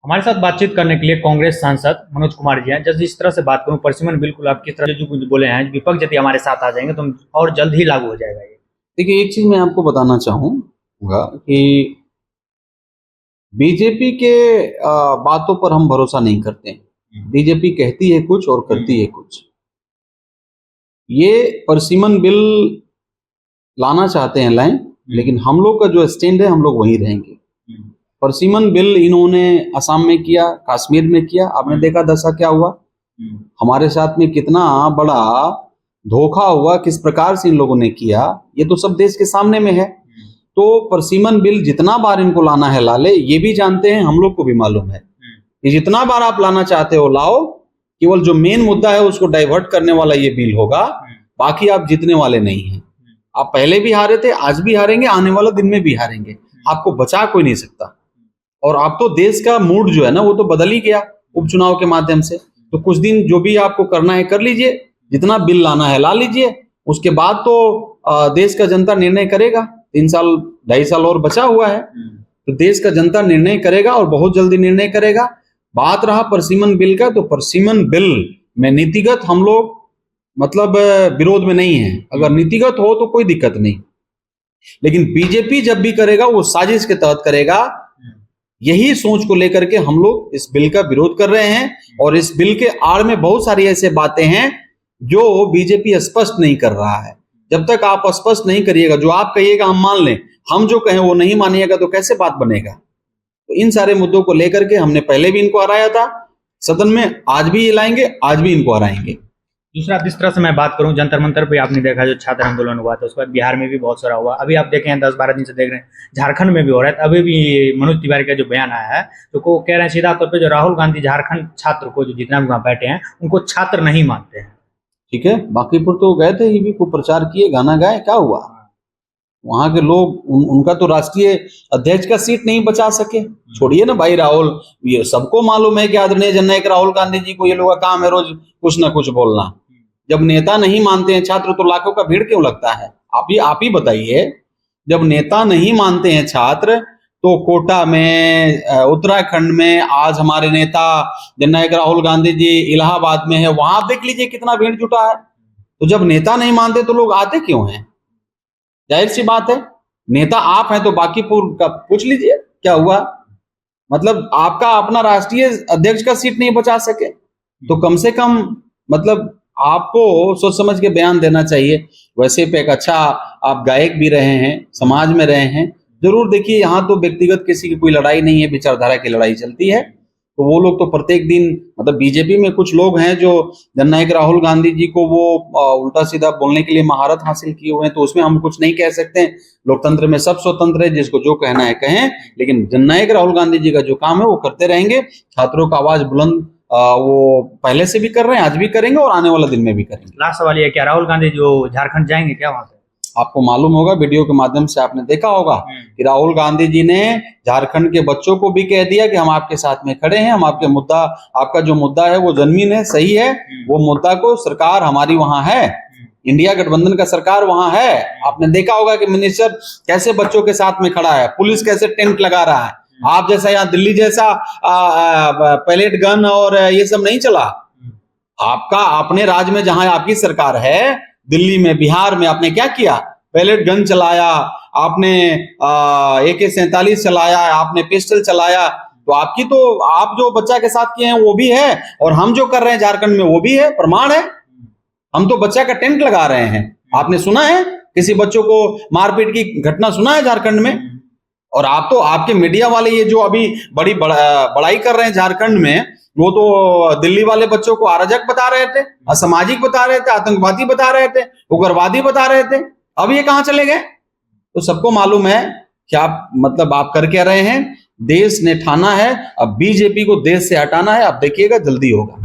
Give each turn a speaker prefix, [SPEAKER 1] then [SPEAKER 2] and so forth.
[SPEAKER 1] हमारे साथ बातचीत करने के लिए कांग्रेस सांसद मनोज कुमार जी हैं। जिस तरह से बात करूं, परसिमन बिल्कुल आप किस तरह जो कुछ बोले हैं, विपक्ष यदि हमारे साथ आ जाएंगे तो और जल्द ही लागू हो जाएगा ये।
[SPEAKER 2] देखिए, एक चीज मैं आपको बताना चाहूंगा कि बीजेपी के बातों पर हम भरोसा नहीं करते। बीजेपी कहती है कुछ और करती है कुछ। ये परसिमन बिल लाना चाहते हैं लाएं, लेकिन हम लोग का जो स्टैंड है हम लोग वहीं रहेंगे। परसिमन बिल इन्होंने असम में किया, कश्मीर में किया, आपने देखा दशा क्या हुआ। हमारे साथ में कितना बड़ा धोखा हुआ, किस प्रकार से इन लोगों ने किया, ये तो सब देश के सामने में है। तो परसिमन बिल जितना बार इनको लाना है ला ले, ये भी जानते हैं, हम लोग को भी मालूम है कि जितना बार आप लाना चाहते हो लाओ, केवल जो मेन मुद्दा है उसको डाइवर्ट करने वाला ये बिल होगा, बाकी आप जीतने वाले नहीं हैं। आप पहले भी हारे थे, आज भी हारेंगे, आने वाला दिन में भी हारेंगे, आपको बचा कोई नहीं सकता। और अब तो देश का मूड जो है ना वो तो बदल ही गया उपचुनाव के माध्यम से। तो कुछ दिन जो भी आपको करना है कर लीजिए, जितना बिल लाना है ला लीजिए, उसके बाद तो देश का जनता निर्णय करेगा। 3 साल 2.5 साल और बचा हुआ है, तो देश का जनता निर्णय करेगा और बहुत जल्दी निर्णय करेगा। बात रहा परसिमन बिल का, तो परसिमन बिल में नीतिगत हम लोग मतलब विरोध में नहीं है। अगर नीतिगत हो तो कोई दिक्कत नहीं, लेकिन बीजेपी जब भी करेगा वो साजिश के तहत करेगा। यही सोच को लेकर के हम लोग इस बिल का विरोध कर रहे हैं। और इस बिल के आड़ में बहुत सारी ऐसे बातें हैं जो बीजेपी स्पष्ट नहीं कर रहा है। जब तक आप स्पष्ट नहीं करिएगा, जो आप कहिएगा हम मान लें, हम जो कहें वो नहीं मानिएगा, तो कैसे बात बनेगा। तो इन सारे मुद्दों को लेकर के हमने पहले भी इनको हराया था सदन में, आज भी ये लाएंगे, आज भी इनको हराएंगे।
[SPEAKER 1] दूसरा, जिस तरह से मैं बात करूं, जंतर मंतर पे आपने देखा जो छात्र आंदोलन हुआ था, उसके बाद बिहार में भी बहुत सारा हुआ। अभी आप देखें 10-12 दिन से देख रहे हैं झारखंड में भी हो रहा है। अभी भी मनोज तिवारी का जो बयान आया है, तो वो कह रहे हैं सीधा तौर पे जो राहुल गांधी झारखंड छात्र को, जो जितना भी वहां बैठे हैं, उनको छात्र नहीं मानते हैं।
[SPEAKER 2] ठीक है, बांकीपुर तो गए थे, ये भी को प्रचार किए, गाना गाए, क्या हुआ। वहां के लोग उनका तो राष्ट्रीय अध्यक्ष का सीट नहीं बचा सके। छोड़िए ना भाई राहुल, ये सबको मालूम है कि आदरणीय जननायक राहुल गांधी जी को ये लोग का काम है रोज कुछ ना कुछ बोलना। जब नेता नहीं मानते हैं छात्र, तो लाखों का भीड़ क्यों लगता है। आप ही बताइए, जब नेता नहीं मानते हैं छात्र, तो कोटा में, उत्तराखंड में आज हमारे नेता जननायक राहुल गांधी जी इलाहाबाद में है, वहां आप देख लीजिए कितना भीड़ जुटा है। तो जब नेता नहीं मानते तो लोग आते क्यों हैं। जाहिर सी बात है, नेता आप हैं तो बांकीपुर का पूछ लीजिए क्या हुआ। मतलब आपका अपना राष्ट्रीय अध्यक्ष का सीट नहीं बचा सके, तो कम से कम मतलब आपको सोच समझ के बयान देना चाहिए। वैसे पे एक अच्छा आप गायक भी रहे हैं, समाज में रहे हैं, जरूर देखिए, यहाँ तो व्यक्तिगत किसी की कोई लड़ाई नहीं है, विचारधारा की लड़ाई चलती है। तो वो लोग तो प्रत्येक दिन, मतलब बीजेपी में कुछ लोग हैं जो जननायक राहुल गांधी जी को वो उल्टा सीधा बोलने के लिए महारत हासिल किए हुए हैं, तो उसमें हम कुछ नहीं कह सकते। लोकतंत्र में सब स्वतंत्र है, जिसको जो कहना है कहें, लेकिन जननायक राहुल गांधी जी का जो काम है वो करते रहेंगे। छात्रों का आवाज बुलंद वो पहले से भी कर रहे हैं, आज भी करेंगे और आने वाला दिन में भी करेंगे।
[SPEAKER 1] लास्ट सवाल ये, क्या राहुल गांधी जो झारखंड जाएंगे क्या वहां पे?
[SPEAKER 2] आपको मालूम होगा, वीडियो के माध्यम से आपने देखा होगा कि राहुल गांधी जी ने झारखंड के बच्चों को भी कह दिया कि हम आपके साथ में खड़े हैं, हम आपके मुद्दा, आपका जो मुद्दा है वो जमीन है, सही है, वो मुद्दा को सरकार हमारी वहां है, इंडिया गठबंधन का सरकार वहां है। आपने देखा होगा कि मिनिस्टर कैसे बच्चों के साथ में खड़ा है, पुलिस कैसे टेंट लगा रहा है। आप जैसा यहाँ दिल्ली जैसा पैलेट गन और ये सब नहीं चला। आपका अपने राज्य में जहां आपकी सरकार है, दिल्ली में, बिहार में, आपने क्या किया, पैलेट गन चलाया, आपने AK-47 चलाया, आपने पिस्टल चलाया। तो आपकी तो आप जो बच्चा के साथ किए हैं वो भी है, और हम जो कर रहे हैं झारखंड में वो भी है, प्रमाण है। हम तो बच्चा का टेंट लगा रहे हैं। आपने सुना है किसी बच्चों को मारपीट की घटना सुना है झारखंड में? और आप तो, आपके मीडिया वाले ये जो अभी बड़ी बड़ाई कर रहे हैं झारखंड में, वो तो दिल्ली वाले बच्चों को अराजक बता रहे थे, असामाजिक बता रहे थे, आतंकवादी बता रहे थे, उग्रवादी बता रहे थे। अब ये कहां चले गए। तो सबको मालूम है कि आप मतलब आप कर क्या रहे हैं। देश ने ठाना है, अब बीजेपी को देश से हटाना है। आप देखिएगा जल्दी होगा।